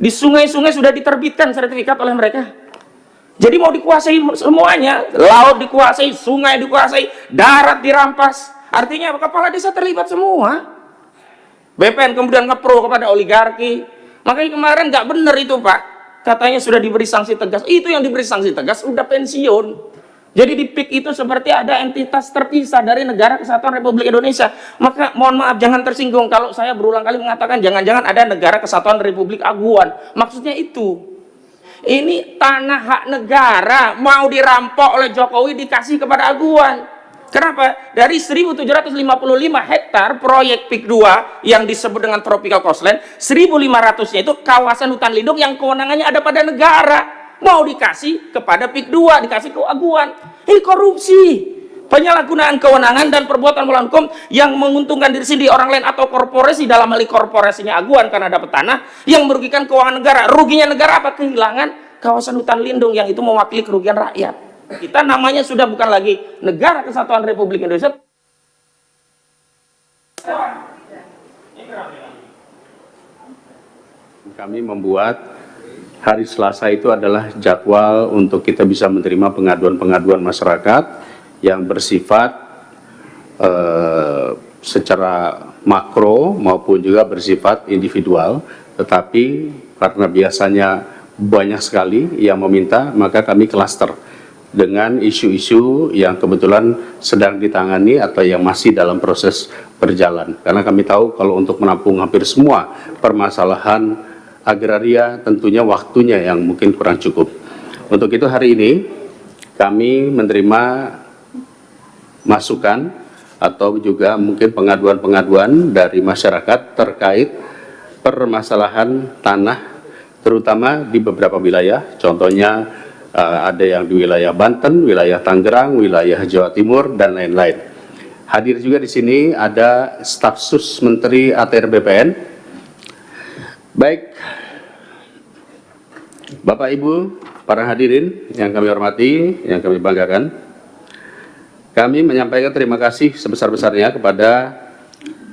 Di sungai-sungai sudah diterbitkan sertifikat oleh mereka. Jadi mau dikuasai semuanya, laut dikuasai, sungai dikuasai, darat dirampas. Artinya kepala desa terlibat semua. BPN kemudian ngepro kepada oligarki. Makanya kemarin nggak benar itu Pak. Katanya sudah diberi sanksi tegas. Itu yang diberi sanksi tegas udah pensiun. Jadi di PIK itu seperti ada entitas terpisah dari Negara Kesatuan Republik Indonesia. Maka mohon maaf jangan tersinggung kalau saya berulang kali mengatakan jangan-jangan ada Negara Kesatuan Republik Aguan. Maksudnya itu. Ini tanah hak negara mau dirampok oleh Jokowi dikasih kepada Aguan. Kenapa? Dari 1.755 hektar proyek PIK 2 yang disebut dengan Tropical Coastline, 1.500-nya itu kawasan hutan lindung yang kewenangannya ada pada negara. Mau dikasih kepada PIK 2, dikasih ke Aguan. Ini korupsi, penyalahgunaan kewenangan dan perbuatan melawan hukum yang menguntungkan diri sendiri, orang lain atau korporasi. Dalam hal korporasinya Aguan karena dapat tanah yang merugikan keuangan negara. Ruginya negara apa? Kehilangan kawasan hutan lindung yang itu mewakili kerugian rakyat. Kita namanya sudah bukan lagi Negara Kesatuan Republik Indonesia. Kami membuat hari Selasa itu adalah jadwal untuk kita bisa menerima pengaduan-pengaduan masyarakat yang bersifat secara makro maupun juga bersifat individual. Tetapi karena biasanya banyak sekali yang meminta, maka kami klaster dengan isu-isu yang kebetulan sedang ditangani atau yang masih dalam proses berjalan. Karena kami tahu kalau untuk menampung hampir semua permasalahan agraria tentunya waktunya yang mungkin kurang cukup. Untuk itu hari ini kami menerima masukan atau juga mungkin pengaduan-pengaduan dari masyarakat terkait permasalahan tanah terutama di beberapa wilayah. Contohnya ada yang di wilayah Banten, wilayah Tangerang, wilayah Jawa Timur dan lain-lain. Hadir juga di sini ada staf sus Menteri ATR BPN. Baik, Bapak Ibu, para hadirin yang kami hormati, yang kami banggakan, kami menyampaikan terima kasih sebesar-besarnya kepada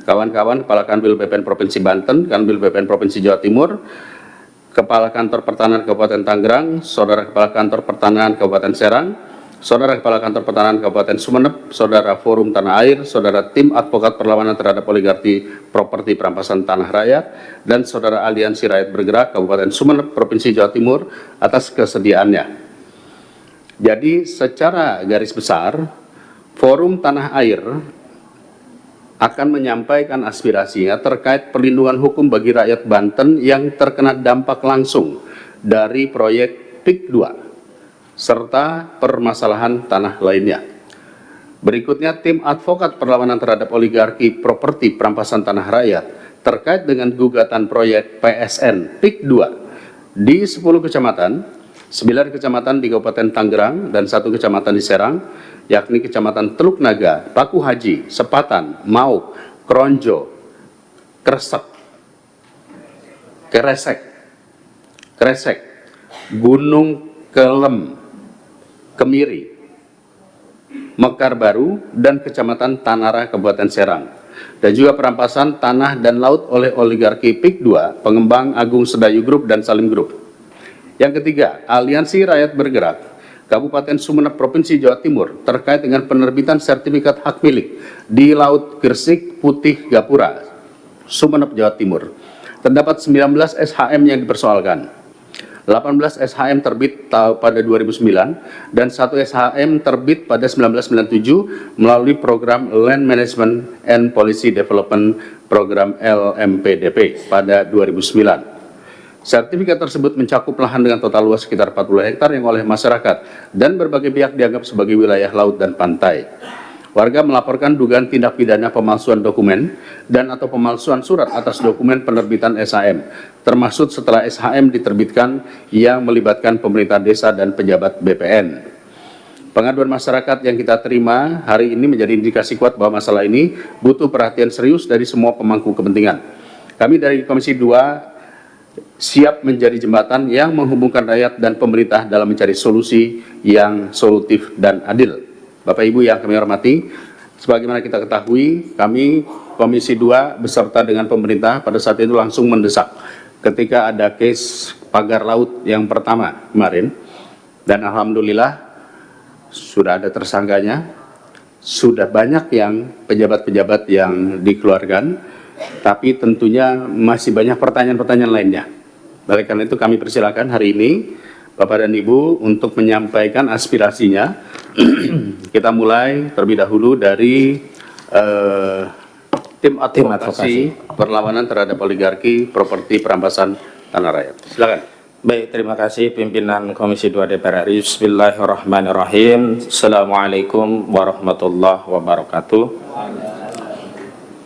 kawan-kawan Kepala Kanwil BPN Provinsi Banten, Kanwil BPN Provinsi Jawa Timur, Kepala Kantor Pertanahan Kabupaten Tangerang, Saudara Kepala Kantor Pertanahan Kabupaten Serang, Saudara Kepala Kantor Pertanahan Kabupaten Sumeneb, Saudara Forum Tanah Air, Saudara Tim Advokat Perlawanan Terhadap Oligarki Properti Perampasan Tanah Rakyat, dan Saudara Aliansi Rakyat Bergerak Kabupaten Sumeneb, Provinsi Jawa Timur atas kesediaannya. Jadi secara garis besar, Forum Tanah Air akan menyampaikan aspirasinya terkait perlindungan hukum bagi rakyat Banten yang terkena dampak langsung dari proyek PIK 2 serta permasalahan tanah lainnya. Berikutnya, tim advokat perlawanan terhadap oligarki properti perampasan tanah rakyat terkait dengan gugatan proyek PSN PIK 2 di 10 kecamatan, 9 kecamatan di Kabupaten Tangerang dan 1 kecamatan di Serang, yakni Kecamatan Teluk Naga, Paku Haji, Sepatan, Mauk, Kronjo, Kresek, Gunung Kelem, Kemiri, Mekar Baru, dan Kecamatan Tanara, Kabupaten Serang. Dan juga perampasan tanah dan laut oleh oligarki PIK 2, pengembang Agung Sedayu Group dan Salim Group. Yang ketiga, Aliansi Rakyat Bergerak Kabupaten Sumeneb Provinsi Jawa Timur terkait dengan penerbitan sertifikat hak milik di Laut Gresik Putih Gapura, Sumeneb, Jawa Timur. Terdapat 19 SHM yang dipersoalkan. 18 SHM terbit pada 2009 dan 1 SHM terbit pada 1997 melalui program Land Management and Policy Development Program LMPDP pada 2009. Sertifikat tersebut mencakup lahan dengan total luas sekitar 40 hektar yang oleh masyarakat dan berbagai pihak dianggap sebagai wilayah laut dan pantai. Warga melaporkan dugaan tindak pidana pemalsuan dokumen dan atau pemalsuan surat atas dokumen penerbitan SHM, termasuk setelah SHM diterbitkan yang melibatkan pemerintah desa dan pejabat BPN. Pengaduan masyarakat yang kita terima hari ini menjadi indikasi kuat bahwa masalah ini butuh perhatian serius dari semua pemangku kepentingan. Kami dari Komisi 2 siap menjadi jembatan yang menghubungkan rakyat dan pemerintah dalam mencari solusi yang solutif dan adil. Bapak Ibu yang kami hormati, sebagaimana kita ketahui, kami Komisi 2 beserta dengan pemerintah pada saat itu langsung mendesak ketika ada case pagar laut yang pertama kemarin, dan alhamdulillah sudah ada tersangkanya, sudah banyak yang pejabat-pejabat yang dikeluarkan, tapi tentunya masih banyak pertanyaan-pertanyaan lainnya. Oleh karena itu kami persilakan hari ini Bapak dan Ibu untuk menyampaikan aspirasinya. Kita mulai terlebih dahulu dari tim advokasi perlawanan terhadap oligarki properti perampasan tanah rakyat. Silakan. Baik, terima kasih pimpinan Komisi 2 DPR RI. Bismillahirrahmanirrahim. Assalamualaikum warahmatullahi wabarakatuh.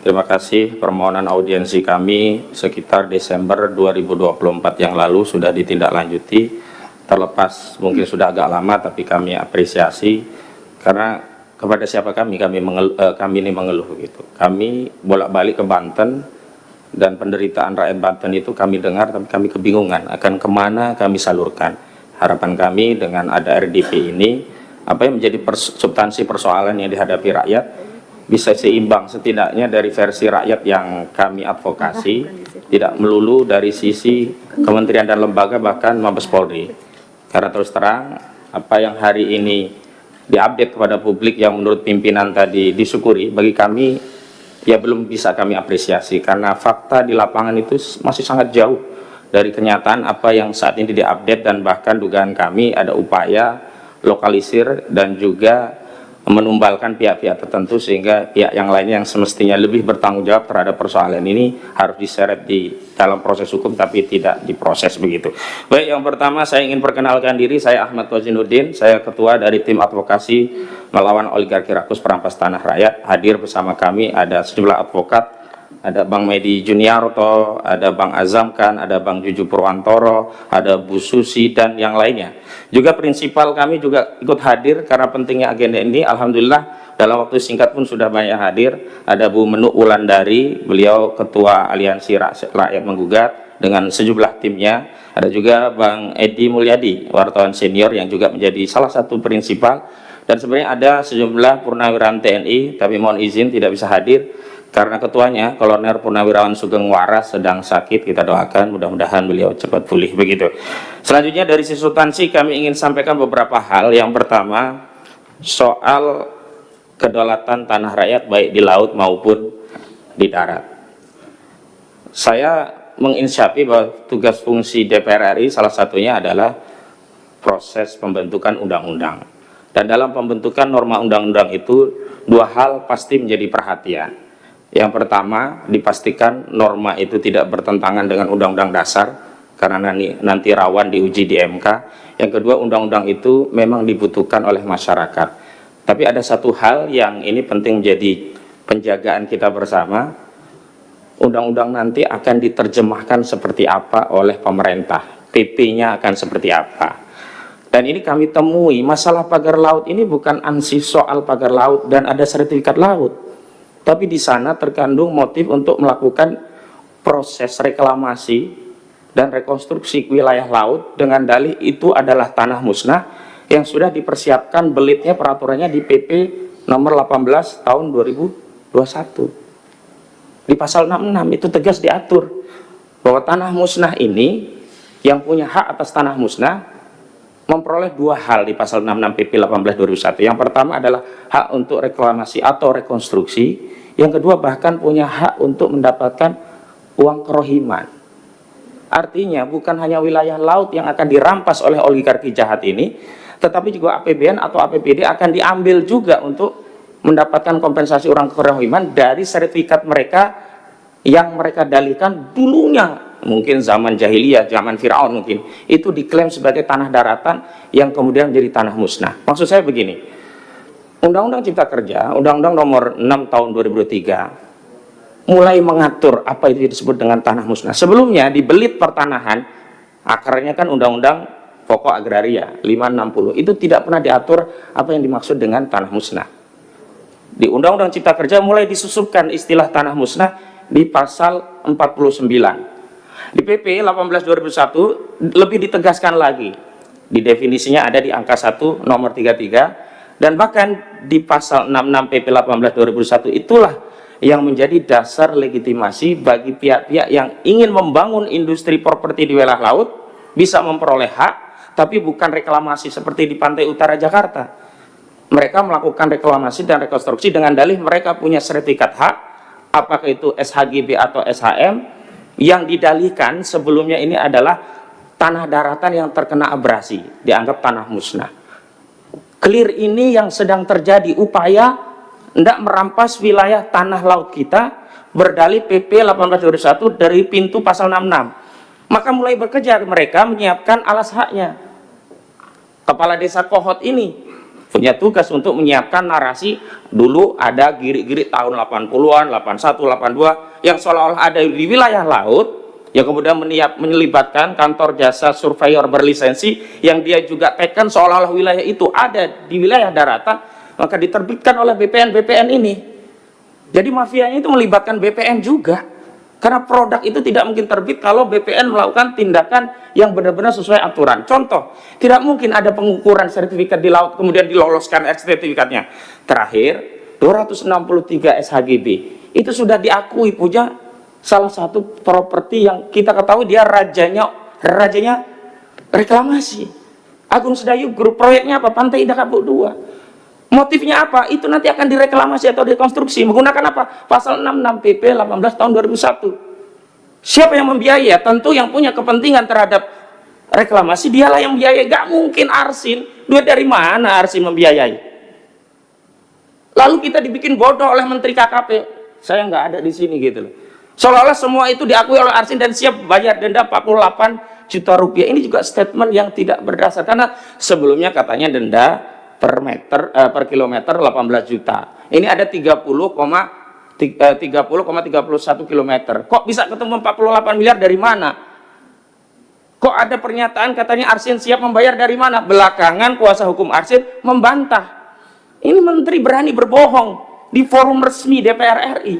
Terima kasih, permohonan audiensi kami sekitar Desember 2024 yang lalu sudah ditindaklanjuti. Terlepas mungkin sudah agak lama, tapi kami apresiasi karena kepada siapa kami ini mengeluh gitu. Kami bolak-balik ke Banten dan penderitaan rakyat Banten itu kami dengar, tapi kami kebingungan akan kemana kami salurkan. Harapan kami dengan ada RDP ini, apa yang menjadi substansi persoalan yang dihadapi rakyat bisa seimbang setidaknya dari versi rakyat yang kami advokasi, tidak melulu dari sisi kementerian dan lembaga bahkan Mabes Polri. Karena terus terang apa yang hari ini diupdate kepada publik yang menurut pimpinan tadi disyukuri, bagi kami ya belum bisa kami apresiasi karena fakta di lapangan itu masih sangat jauh dari kenyataan apa yang saat ini diupdate, dan bahkan dugaan kami ada upaya lokalisir dan juga menumbalkan pihak-pihak tertentu sehingga pihak yang lainnya yang semestinya lebih bertanggung jawab terhadap persoalan ini harus diseret di dalam proses hukum tapi tidak diproses begitu. Baik, yang pertama saya ingin perkenalkan diri, saya Ahmad Kozinuddin, saya ketua dari tim advokasi melawan oligarki rakus perampas tanah rakyat. Hadir bersama kami ada sejumlah advokat, ada Bang Medi Juniarto, ada Bang Azamkan, ada Bang Juju Purwantoro, ada Bu Susi, dan yang lainnya. Juga prinsipal kami juga ikut hadir karena pentingnya agenda ini. Alhamdulillah dalam waktu singkat pun sudah banyak hadir. Ada Bu Menuk Wulandari, beliau Ketua Aliansi Rakyat Menggugat dengan sejumlah timnya. Ada juga Bang Edi Mulyadi, wartawan senior yang juga menjadi salah satu prinsipal. Dan sebenarnya ada sejumlah purnawirawan TNI, tapi mohon izin tidak bisa hadir karena ketuanya Kolonel Purnawirawan Sugeng Waras sedang sakit. Kita doakan mudah-mudahan beliau cepat pulih begitu. Selanjutnya dari sisi substansi kami ingin sampaikan beberapa hal. Yang pertama soal kedaulatan tanah rakyat baik di laut maupun di darat. Saya menginsyafi bahwa tugas fungsi DPR RI salah satunya adalah proses pembentukan undang-undang. Dan dalam pembentukan norma undang-undang itu dua hal pasti menjadi perhatian. Yang pertama, dipastikan norma itu tidak bertentangan dengan Undang-Undang Dasar karena nanti rawan diuji di MK. Yang kedua, undang-undang itu memang dibutuhkan oleh masyarakat. Tapi ada satu hal yang ini penting menjadi penjagaan kita bersama. Undang-undang nanti akan diterjemahkan seperti apa oleh pemerintah, PP-nya akan seperti apa. Dan ini kami temui, masalah pagar laut ini bukan ansih soal pagar laut dan ada sertifikat laut. Tapi di sana terkandung motif untuk melakukan proses reklamasi dan rekonstruksi wilayah laut dengan dalih itu adalah tanah musnah yang sudah dipersiapkan belitnya peraturannya di PP nomor 18 tahun 2021. Di pasal 66 itu tegas diatur bahwa tanah musnah ini yang punya hak atas tanah musnah memperoleh dua hal di pasal 66 PP 18 2001. Yang pertama adalah hak untuk reklamasi atau rekonstruksi. Yang kedua bahkan punya hak untuk mendapatkan uang kerohiman. Artinya bukan hanya wilayah laut yang akan dirampas oleh oligarki jahat ini, tetapi juga APBN atau APBD akan diambil juga untuk mendapatkan kompensasi uang kerohiman dari sertifikat mereka yang mereka dalihkan dulunya. Mungkin zaman jahiliyah, zaman Firaun mungkin, itu diklaim sebagai tanah daratan yang kemudian menjadi tanah musnah. Maksud saya begini, Undang-Undang Cipta Kerja, Undang-Undang nomor 6 tahun 2003, mulai mengatur apa itu disebut dengan tanah musnah. Sebelumnya di belit pertanahan, akarnya kan Undang-Undang Pokok Agraria 560, itu tidak pernah diatur apa yang dimaksud dengan tanah musnah. Di Undang-Undang Cipta Kerja mulai disusupkan istilah tanah musnah di pasal 49. Di PP 18 2001 lebih ditegaskan lagi. Di definisinya ada di angka 1 nomor 33, dan bahkan di pasal 66 PP 18 2001 itulah yang menjadi dasar legitimasi bagi pihak-pihak yang ingin membangun industri properti di wilayah laut bisa memperoleh hak, tapi bukan reklamasi seperti di pantai utara Jakarta. Mereka melakukan reklamasi dan rekonstruksi dengan dalih mereka punya sertifikat hak, apakah itu SHGB atau SHM, yang didalihkan sebelumnya ini adalah tanah daratan yang terkena abrasi, dianggap tanah musnah. Clear ini yang sedang terjadi, upaya hendak merampas wilayah tanah laut kita berdalih PP 1821 dari pintu pasal 66. Maka mulai bekerja mereka menyiapkan alas haknya. Kepala desa Kohot ini punya tugas untuk menyiapkan narasi. Dulu ada girik-girik tahun 80-an, 81, 82 yang seolah-olah ada di wilayah laut, yang kemudian menyelibatkan kantor jasa surveyor berlisensi yang dia juga tekan seolah-olah wilayah itu ada di wilayah daratan, maka diterbitkan oleh BPN ini. Jadi mafianya itu melibatkan BPN juga, karena produk itu tidak mungkin terbit kalau BPN melakukan tindakan yang benar-benar sesuai aturan. Contoh, tidak mungkin ada pengukuran sertifikat di laut kemudian diloloskan sertifikatnya. Terakhir 263 SHGB itu sudah diakui punya salah satu properti yang kita ketahui dia rajanya reklamasi, Agung Sedayu Group. Proyeknya apa? Pantai Indah Kapuk 2. Motifnya apa? Itu nanti akan direklamasi atau rekonstruksi menggunakan apa? Pasal 66 PP 18 tahun 2001. Siapa yang membiayai? Tentu yang punya kepentingan terhadap reklamasi dialah yang membiayai. Gak mungkin Arsin. Duit dari mana Arsin membiayai? Lalu kita dibikin bodoh oleh Menteri KKP. Saya nggak ada di sini gitu loh. Seolah-olah semua itu diakui oleh Arsin dan siap bayar denda 48 juta rupiah. Ini juga statement yang tidak berdasar, karena sebelumnya katanya denda per kilometer 18 juta. Ini ada 30,31 kilometer. Kok bisa ketemu 48 miliar dari mana? Kok ada pernyataan katanya Arsin siap membayar dari mana? Belakangan kuasa hukum Arsin membantah. Ini menteri berani berbohong di forum resmi DPR RI.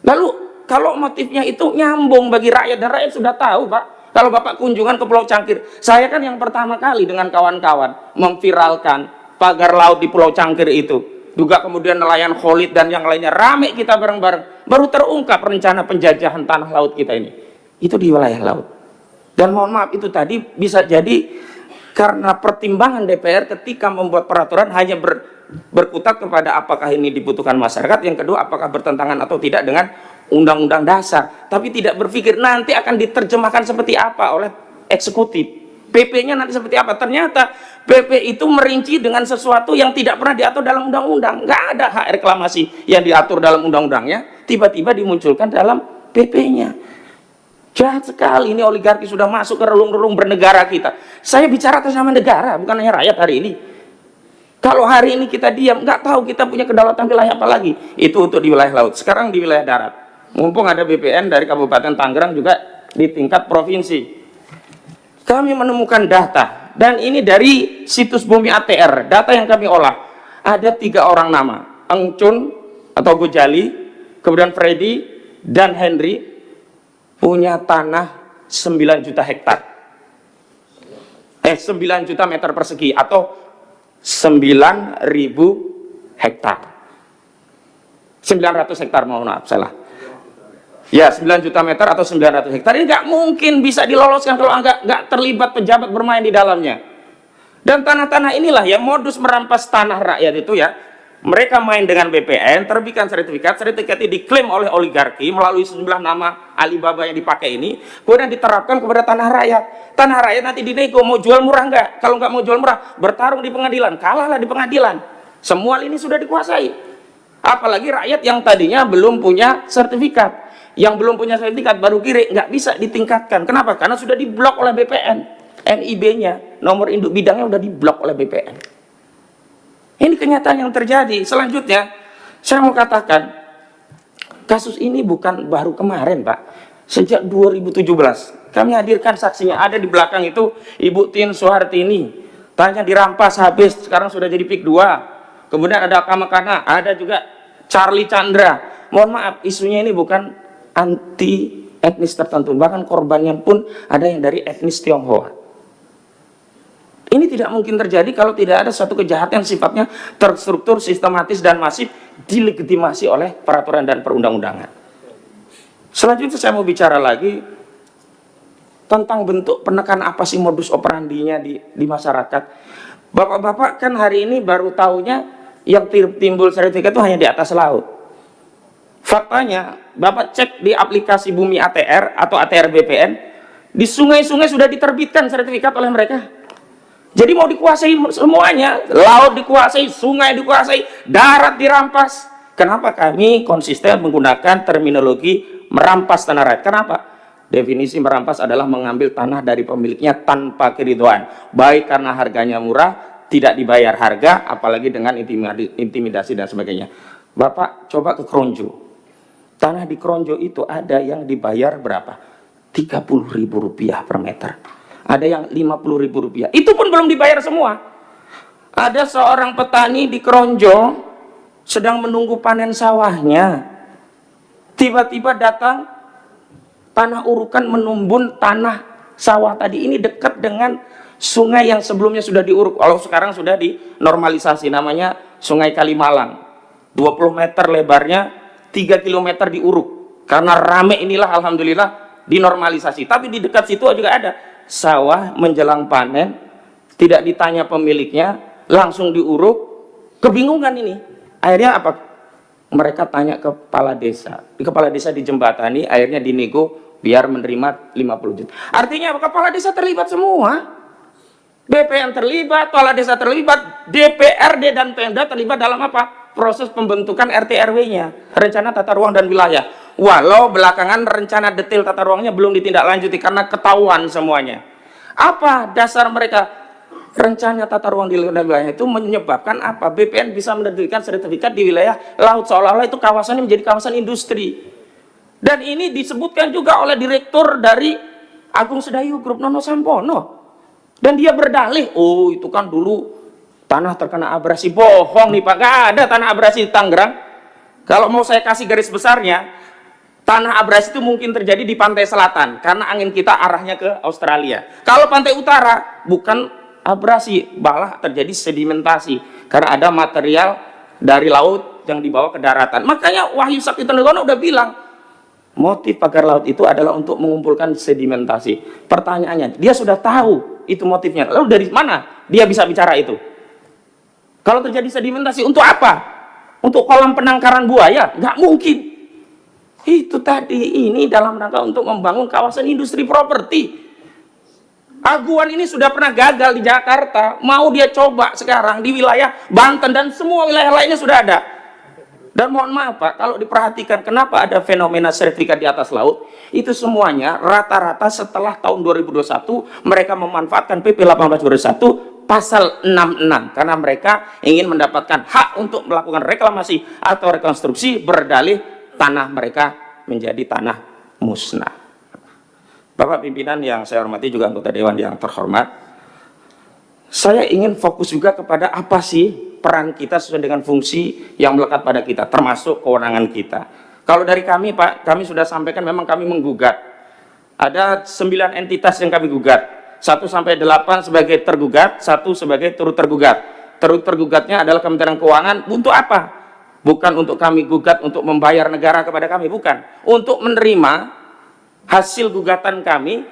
Lalu kalau motifnya itu nyambung bagi rakyat, dan rakyat sudah tahu, Pak. Kalau Bapak kunjungan ke Pulau Cangkir, saya kan yang pertama kali dengan kawan-kawan memviralkan pagar laut di Pulau Cangkir itu. Juga kemudian nelayan Khalid dan yang lainnya, rame kita bareng-bareng. Baru terungkap rencana penjajahan tanah laut kita ini. Itu di wilayah laut. Dan mohon maaf, itu tadi bisa jadi karena pertimbangan DPR ketika membuat peraturan hanya berkutat kepada apakah ini dibutuhkan masyarakat, yang kedua apakah bertentangan atau tidak dengan undang-undang dasar, tapi tidak berpikir nanti akan diterjemahkan seperti apa oleh eksekutif, PP-nya nanti seperti apa. Ternyata PP itu merinci dengan sesuatu yang tidak pernah diatur dalam undang-undang. Nggak ada hak reklamasi yang diatur dalam undang-undangnya, tiba-tiba dimunculkan dalam PP-nya. Jahat sekali, ini oligarki sudah masuk ke relung-relung bernegara kita. Saya bicara atas nama negara, bukan hanya rakyat hari ini. Kalau hari ini kita diam, nggak tahu kita punya kedaulatan wilayah apa lagi. Itu untuk di wilayah laut. Sekarang di wilayah darat. Mumpung ada BPN dari Kabupaten Tangerang juga di tingkat provinsi. Kami menemukan data, dan ini dari situs Bumi ATR, data yang kami olah. Ada 3 orang nama, Engcun atau Gojali, kemudian Freddy dan Henry, punya tanah 9 juta hektar. 9 juta meter persegi atau 9.000 hektar. 900 hektar, mohon maaf, salah. Ya, 9 juta meter atau 900 hektar. Ini nggak mungkin bisa diloloskan kalau nggak terlibat pejabat bermain di dalamnya. Dan tanah-tanah inilah yang modus merampas tanah rakyat itu ya. Mereka main dengan BPN, terbitkan sertifikat ini diklaim oleh oligarki melalui sejumlah nama Alibaba yang dipakai ini, kemudian diterapkan kepada tanah rakyat. Tanah rakyat nanti dinego, mau jual murah nggak? Kalau nggak mau jual murah, bertarung di pengadilan, kalahlah di pengadilan. Semua ini sudah dikuasai. Apalagi rakyat yang tadinya belum punya sertifikat. Yang belum punya sertifikat baru kiri, nggak bisa ditingkatkan. Kenapa? Karena sudah diblok oleh BPN. NIB-nya, nomor induk bidangnya sudah diblok oleh BPN. Ini kenyataan yang terjadi. Selanjutnya, saya mau katakan, kasus ini bukan baru kemarin, Pak. Sejak 2017, kami hadirkan saksinya. Ada di belakang itu Ibu Tin Soehartini. Tanya dirampas habis, sekarang sudah jadi PIK 2. Kemudian ada Kamakana, ada juga Charlie Chandra. Mohon maaf, isunya ini bukan anti etnis tertentu, bahkan korbannya pun ada yang dari etnis Tionghoa. Ini tidak mungkin terjadi kalau tidak ada suatu kejahatan yang sifatnya terstruktur, sistematis, dan masif dilegitimasi oleh peraturan dan perundang-undangan. Selanjutnya saya mau bicara lagi tentang bentuk penekan apa sih modus operandinya di masyarakat. Bapak-bapak kan hari ini baru tahunya yang timbul sertifikat itu hanya di atas laut. Faktanya, Bapak cek di aplikasi Bumi ATR atau ATR BPN, di sungai-sungai sudah diterbitkan sertifikat oleh mereka. Jadi mau dikuasai semuanya, laut dikuasai, sungai dikuasai, darat dirampas. Kenapa kami konsisten menggunakan terminologi merampas tanah rakyat? Kenapa? Definisi merampas adalah mengambil tanah dari pemiliknya tanpa keridhaan, baik karena harganya murah, tidak dibayar harga, apalagi dengan intimidasi dan sebagainya. Bapak coba ke Kronjo. Tanah di Kronjo itu ada yang dibayar berapa? Rp30.000 per meter. Ada yang Rp50.000. Itu pun belum dibayar semua. Ada seorang petani di Kronjo sedang menunggu panen sawahnya. Tiba-tiba datang tanah urukan menumbun tanah sawah tadi. Ini dekat dengan sungai yang sebelumnya sudah diuruk. Kalau sekarang sudah dinormalisasi, namanya Sungai Kalimalang. 20 meter lebarnya, 3 km diuruk. Karena rame inilah alhamdulillah dinormalisasi. Tapi di dekat situ juga ada sawah menjelang panen, tidak ditanya pemiliknya, langsung diuruk. Kebingungan ini. Akhirnya apa? Mereka tanya ke kepala desa. Di kepala desa dijembatani, akhirnya dinego biar menerima 50 juta. Artinya kepala desa terlibat semua. BPN terlibat, kepala desa terlibat, DPRD dan Pemda terlibat dalam apa? Proses pembentukan RT RW-nya, rencana tata ruang dan wilayah. Walau belakangan rencana detail tata ruangnya belum ditindaklanjuti karena ketahuan semuanya. Apa dasar mereka? Rencana tata ruang di wilayah itu menyebabkan apa? BPN bisa menerbitkan sertifikat di wilayah laut, seolah-olah itu kawasannya menjadi kawasan industri. Dan ini disebutkan juga oleh direktur dari Agung Sedayu Group, Nono Sampono. Dan dia berdalih, oh itu kan dulu tanah terkena abrasi. Bohong nih Pak, gak ada tanah abrasi di Tangerang. Kalau mau saya kasih garis besarnya, tanah abrasi itu mungkin terjadi di pantai selatan karena angin kita arahnya ke Australia. Kalau pantai utara bukan abrasi, malah terjadi sedimentasi karena ada material dari laut yang dibawa ke daratan. Makanya Wahyu Sakti Tenggono udah bilang motif pagar laut itu adalah untuk mengumpulkan sedimentasi. Pertanyaannya, dia sudah tahu itu motifnya. Lalu dari mana dia bisa bicara itu? Kalau terjadi sedimentasi untuk apa? Untuk kolam penangkaran buaya? Nggak mungkin. Itu tadi ini dalam rangka untuk membangun kawasan industri properti. Aguan ini sudah pernah gagal di Jakarta, mau dia coba sekarang di wilayah Banten dan semua wilayah lainnya sudah ada. Dan mohon maaf Pak, kalau diperhatikan kenapa ada fenomena sertifikat di atas laut, itu semuanya rata-rata setelah tahun 2021 mereka memanfaatkan PP 1821 pasal 66 karena mereka ingin mendapatkan hak untuk melakukan reklamasi atau rekonstruksi berdalih tanah mereka menjadi tanah musnah. Bapak pimpinan yang saya hormati, juga anggota dewan yang terhormat, saya ingin fokus juga kepada apa sih peran kita sesuai dengan fungsi yang melekat pada kita, termasuk kewenangan kita. Kalau dari kami Pak, kami sudah sampaikan memang kami menggugat. Ada 9 entitas yang kami gugat. 1 sampai 8 sebagai tergugat, 1 sebagai turut tergugat. Turut tergugatnya adalah Kementerian Keuangan. Untuk apa? Bukan untuk kami gugat untuk membayar negara kepada kami, bukan. Untuk menerima hasil gugatan kami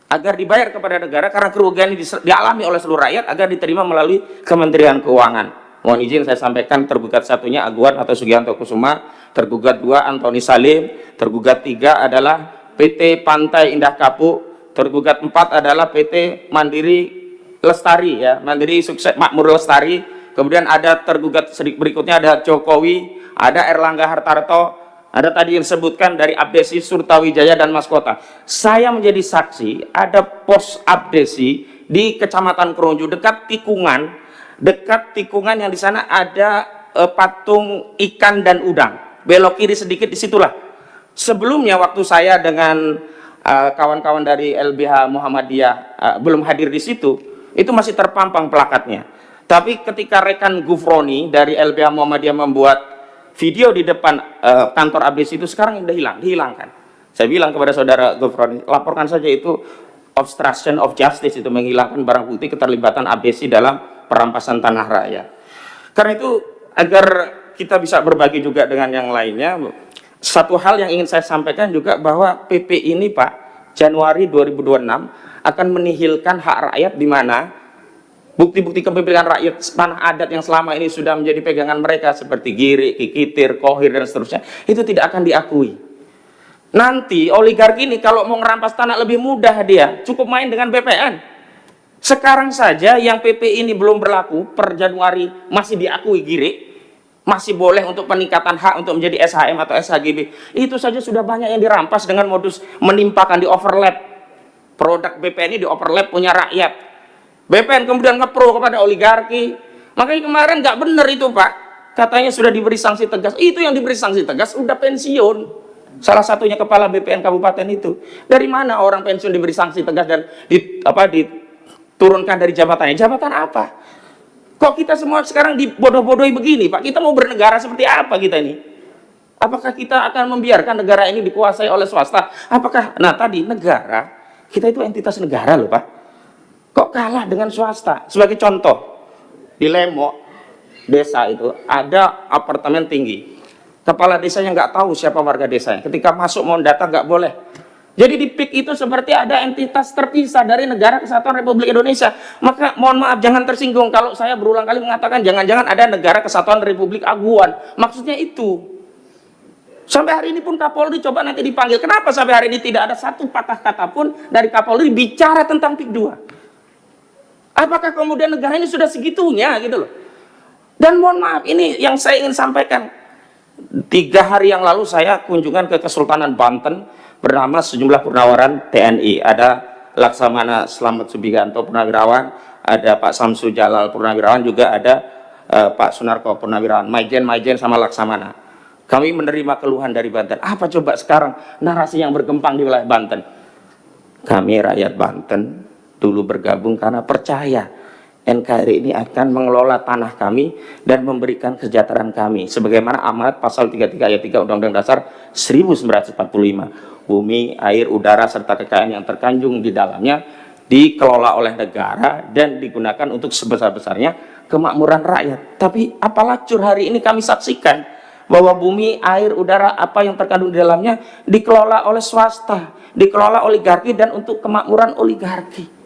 agar dibayar kepada negara karena kerugian ini dialami oleh seluruh rakyat, agar diterima melalui Kementerian Keuangan. Mohon izin saya sampaikan, tergugat 1-nya Aguan atau Sugianto Kusuma, tergugat 2 Antoni Salim, tergugat 3 adalah PT Pantai Indah Kapuk, tergugat 4 adalah PT Mandiri Lestari, ya, Mandiri Sukses Makmur Lestari. Kemudian ada tergugat berikutnya ada Jokowi, ada Erlangga Hartarto, ada tadi yang disebutkan dari Abdesi Surtawijaya dan Mas Kota. Saya menjadi saksi ada pos Abdesi di Kecamatan Kronjo dekat tikungan yang di sana ada patung ikan dan udang. Belok kiri sedikit disitulah. Sebelumnya waktu saya dengan kawan-kawan dari LBH Muhammadiyah belum hadir di situ, itu masih terpampang plakatnya. Tapi ketika rekan Gufroni dari LBH Muhammadiyah membuat video di depan kantor Abdesi itu, sekarang sudah dihilangkan. Saya bilang kepada saudara Gufroni, laporkan saja itu obstruction of justice, itu menghilangkan barang bukti keterlibatan ABC dalam perampasan tanah rakyat. Karena itu, agar kita bisa berbagi juga dengan yang lainnya, satu hal yang ingin saya sampaikan juga bahwa PP ini Pak, Januari 2026 akan menihilkan hak rakyat, di mana bukti-bukti kepemilikan rakyat tanah adat yang selama ini sudah menjadi pegangan mereka seperti Giri, Kikitir, Kohir, dan seterusnya, itu tidak akan diakui. Nanti oligarki ini kalau mau ngerampas tanah lebih mudah, dia cukup main dengan BPN. Sekarang saja yang PP ini belum berlaku, per Januari masih diakui Giri, masih boleh untuk peningkatan hak untuk menjadi SHM atau SHGB. Itu saja sudah banyak yang dirampas dengan modus menimpakan, di overlap. Produk BPN ini di overlap punya rakyat. BPN kemudian ngepro kepada oligarki. Makanya kemarin nggak benar itu Pak. Katanya sudah diberi sanksi tegas. Itu yang diberi sanksi tegas udah pensiun. Salah satunya kepala BPN kabupaten itu. Dari mana orang pensiun diberi sanksi tegas dan diturunkan dari jabatannya? Jabatan apa? Kok kita semua sekarang dibodoh-bodohi begini, Pak? Kita mau bernegara seperti apa kita ini? Apakah kita akan membiarkan negara ini dikuasai oleh swasta? Apakah, nah tadi negara, kita itu entitas negara loh Pak. Kok kalah dengan swasta? Sebagai contoh, di Lemo, desa itu, ada apartemen tinggi. Kepala desanya nggak tahu siapa warga desanya. Ketika masuk mau data nggak boleh. Jadi di PIK itu seperti ada entitas terpisah dari Negara Kesatuan Republik Indonesia. Maka mohon maaf, jangan tersinggung kalau saya berulang kali mengatakan jangan-jangan ada Negara Kesatuan Republik Aguan. Maksudnya itu. Sampai hari ini pun Kapolri coba nanti dipanggil. Kenapa sampai hari ini tidak ada satu patah kata pun dari Kapolri bicara tentang PIK 2? Apakah kemudian negara ini sudah segitunya gitu loh? Dan mohon maaf, ini yang saya ingin sampaikan. 3 hari yang lalu saya kunjungan ke Kesultanan Banten bernama sejumlah purnawaran TNI. Ada Laksamana Slamet Subiganto Purnawirawan, ada Pak Samsu Jalal Purnawirawan, juga ada Pak Sunarko Purnawirawan, Maijen sama Laksamana. Kami menerima keluhan dari Banten. Apa coba sekarang narasi yang berkembang di wilayah Banten? Kami rakyat Banten dulu bergabung karena percaya NKRI ini akan mengelola tanah kami dan memberikan kesejahteraan kami sebagaimana amanat pasal 33 ayat 3 Undang-Undang Dasar 1945. Bumi, air, udara serta kekayaan yang terkandung di dalamnya dikelola oleh negara dan digunakan untuk sebesar-besarnya kemakmuran rakyat. Tapi apalah cur hari ini kami saksikan bahwa bumi, air, udara, apa yang terkandung di dalamnya dikelola oleh swasta, dikelola oligarki dan untuk kemakmuran oligarki.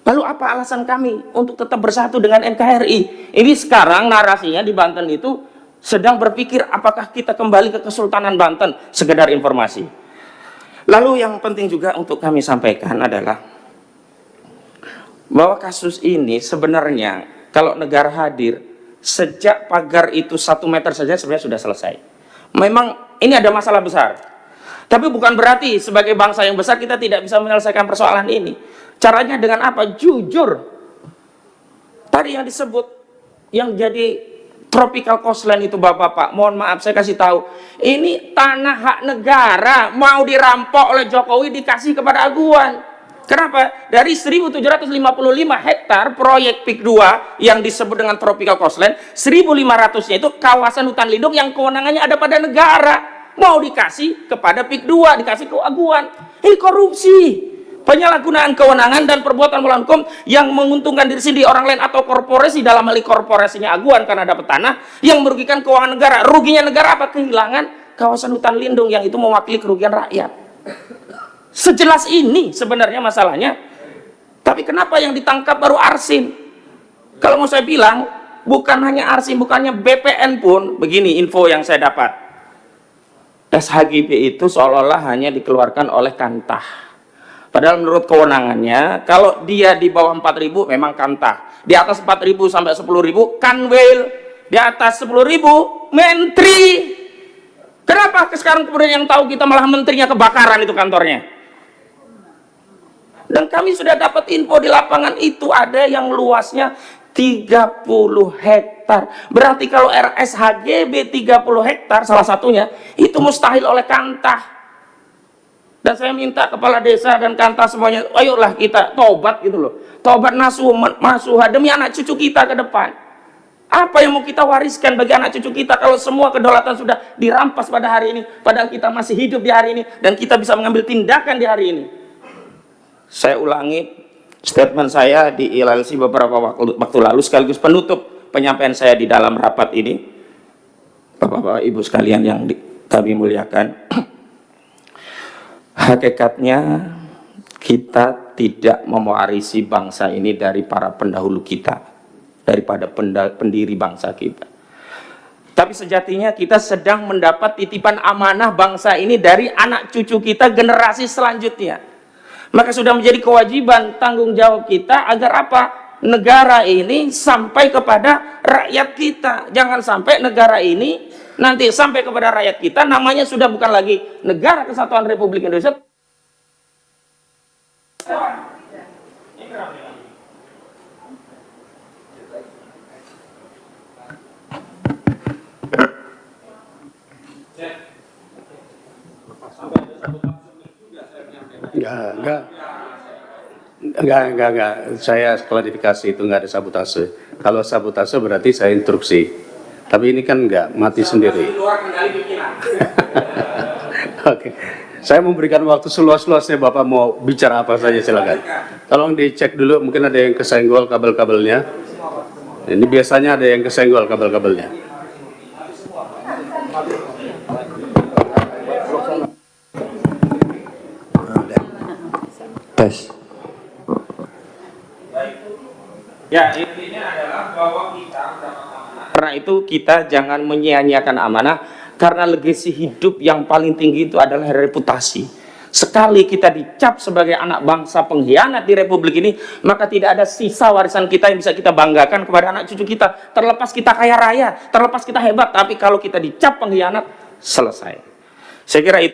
Lalu apa alasan kami untuk tetap bersatu dengan NKRI? Ini sekarang narasinya di Banten itu sedang berpikir apakah kita kembali ke Kesultanan Banten, sekedar informasi. Lalu yang penting juga untuk kami sampaikan adalah bahwa kasus ini sebenarnya kalau negara hadir, sejak pagar itu 1 meter saja sebenarnya sudah selesai. Memang ini ada masalah besar. Tapi bukan berarti sebagai bangsa yang besar kita tidak bisa menyelesaikan persoalan ini. Caranya dengan apa? Jujur. Tadi yang disebut, yang jadi tropical coastline itu Bapak-Bapak, mohon maaf saya kasih tahu, ini tanah hak negara mau dirampok oleh Jokowi dikasih kepada Aguan. Kenapa? Dari 1.755 hektar proyek PIK 2 yang disebut dengan tropical coastline, 1.500-nya itu kawasan hutan lindung yang kewenangannya ada pada negara. Mau dikasih kepada PIK 2, dikasih ke Aguan. Ini korupsi. Penyalahgunaan kewenangan dan perbuatan melawan hukum yang menguntungkan diri sendiri, orang lain, atau korporasi, dalam hal korporasinya Aguan karena dapat tanah yang merugikan keuangan negara. Ruginya negara apa? Kehilangan kawasan hutan lindung yang itu mewakili kerugian rakyat. Sejelas ini sebenarnya masalahnya. Tapi kenapa yang ditangkap baru Arsin? Kalau mau saya bilang, bukan hanya Arsin, bukannya BPN pun. Begini info yang saya dapat. SHGB itu seolah-olah hanya dikeluarkan oleh Kantah. Padahal menurut kewenangannya, kalau dia di bawah 4.000 memang Kantah. Di atas 4.000 sampai 10.000 Kanwil. Di atas 10.000 Menteri. Kenapa sekarang kemudian yang tahu kita malah menterinya kebakaran itu kantornya? Dan kami sudah dapat info di lapangan itu ada yang luasnya 30 hektar. Berarti kalau RSHGB 30 hektar salah satunya itu mustahil oleh Kantah. Dan saya minta kepala desa dan Kantah semuanya, ayolah kita tobat gitu loh. Tobat nasuha demi anak cucu kita ke depan. Apa yang mau kita wariskan bagi anak cucu kita kalau semua kedaulatan sudah dirampas pada hari ini, padahal kita masih hidup di hari ini dan kita bisa mengambil tindakan di hari ini. Saya ulangi statement saya di ILLC beberapa waktu lalu sekaligus penutup penyampaian saya di dalam rapat ini. Bapak-bapak, Ibu sekalian yang kami muliakan. Hakikatnya kita tidak mewarisi bangsa ini dari para pendahulu kita, daripada pendiri bangsa kita. Tapi sejatinya kita sedang mendapat titipan amanah bangsa ini dari anak cucu kita, generasi selanjutnya. Maka sudah menjadi kewajiban tanggung jawab kita agar apa? Negara ini sampai kepada rakyat kita. Jangan sampai negara ini nanti sampai kepada rakyat kita namanya sudah bukan lagi Negara Kesatuan Republik Indonesia. Enggak. Saya klarifikasi, itu enggak ada sabotase. Kalau sabotase berarti saya instruksi. Tapi ini kan enggak, mati sendiri. Oke. Saya memberikan waktu seluas-luasnya, Bapak mau bicara apa saja silakan. Tolong dicek dulu, mungkin ada yang kesenggol kabel-kabelnya. Ini biasanya ada yang kesenggol kabel-kabelnya. Tes. Ya, intinya adalah bahwa kita mendapat amanah. Karena itu kita jangan menyia-nyiakan amanah, karena legasi hidup yang paling tinggi itu adalah reputasi. Sekali kita dicap sebagai anak bangsa pengkhianat di Republik ini, maka tidak ada sisa warisan kita yang bisa kita banggakan kepada anak cucu kita. Terlepas kita kaya raya, terlepas kita hebat, tapi kalau kita dicap pengkhianat, selesai. Saya kira itu.